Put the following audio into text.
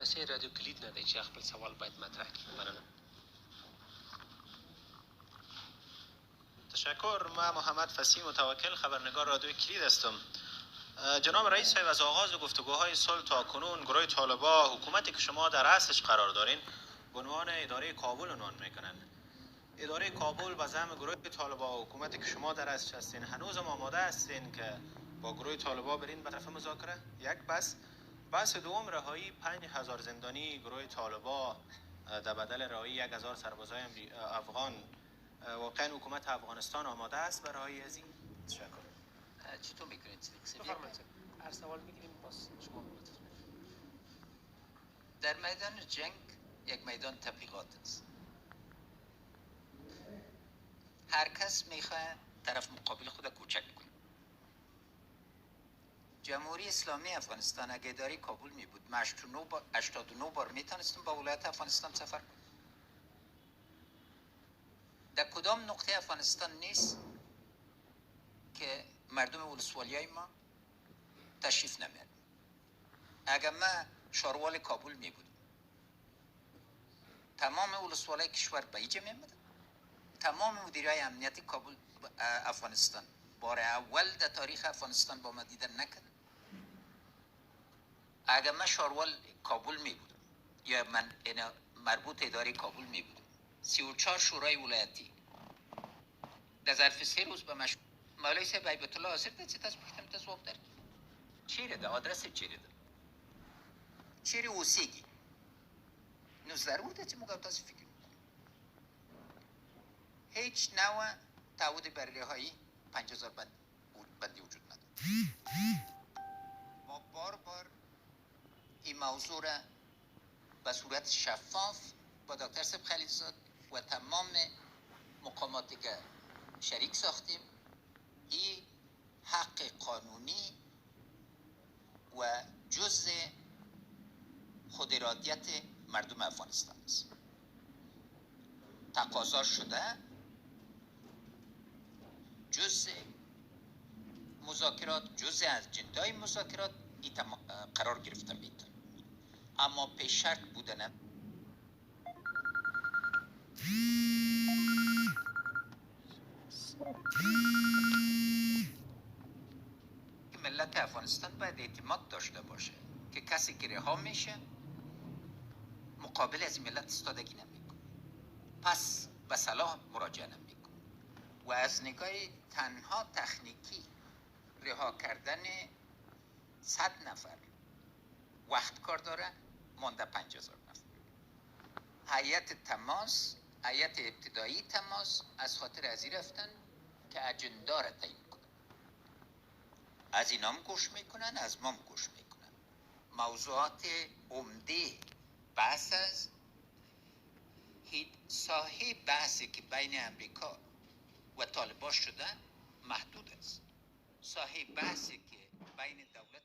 پسې رادیو کلید نه دی چې خپل سوال باید مطرح کړي. مننه. تشکر. من محمد فصیح متوکل، خبرنگار رادیو کلید هستم. جناب رئیس صاحب، از آغاز گفتگوهای صلح تا کنون گروه طالبان حکومتی که شما در رأسش قرار دارین به عنوان اداره کابل عنوان میکنن. اداره کابل با زعم گروه طالبان حکومتی که شما در رأسش هستین هنوز هم آماده هستین که با گروه طالبان برین به طرف مذاکره؟ یک بحث دوم رهایی 5000 زندانی گروه طالبان در بدل رهایی 1000 سربازای افغان. واقعا حکومت افغانستان آماده است برای رهایی از این؟ تشکر. چطور میکنید؟ بفرمایید. هر سوال میگیریم باز شما لطفا. در میدان جنگ یک میدان تبلیغات است. هر کس میخواد طرف مقابل خود کوچک کنه. جمهوری اسلامی افغانستان اگه اداره کابل می بود 89 بار میتونستم با ولایت افغانستان سفر کنم. در کدام نقطه افغانستان نیست که مردم ولسوالیای ما تشریف نمیارن. اگر من شاروال کابل می بودم تمام ولسوالای کشور به اینجا می آمدن. تمام مدیرای امنیتی کابل افغانستان بار اول در تاریخ افغانستان با ما دیدن نکردن. اگر من شاروال کابل می بودم یا من مربوط اداره کابل می بودم 34 شورای ولایتی در ظرف 3 روز به مشروع مولوی صاحب هیبت الله حاضر ده چه تصبیحتم تصواب در چیره ده آدرس چیره ده چیره اوسیگی نو ضرور ده چه موقع تاسو فکر میکنم هیچ نوع تعهد بر رهایی 5000 بندی وجود نداره. ما بار این موضوع را به صورت شفاف با دکتر صاحب خلیلزاد و تمام مقاماتی که شریک ساختیم. این حق قانونی و جزء خود ارادیت مردم افغانستان است. تقاضا شده جزء مذاکرات، جزء از جندای مذاکرات قرار گرفته میتونه، اما پیش شرط بودن ملت افغانستان باید اعتماد داشته باشه که کسی که رها میشه مقابل از این ملت استادگی نمیکنه، پس به صلاح مراجعه نمیکنه و از نگاه تنها تکنیکی رها کردن 100 نفر وقت کار داره، مانده 5000 نفر. هیئت ابتدایی تماس از خاطر از این رفتن که اجندا را تعیین کنن. از اینام گوش میکنن، از مام گوش میکنن. موضوعات عمده بحث از ساحه بحثی که بین امریکا و طالبان شده محدود است. ساحه بحثی که بین دولت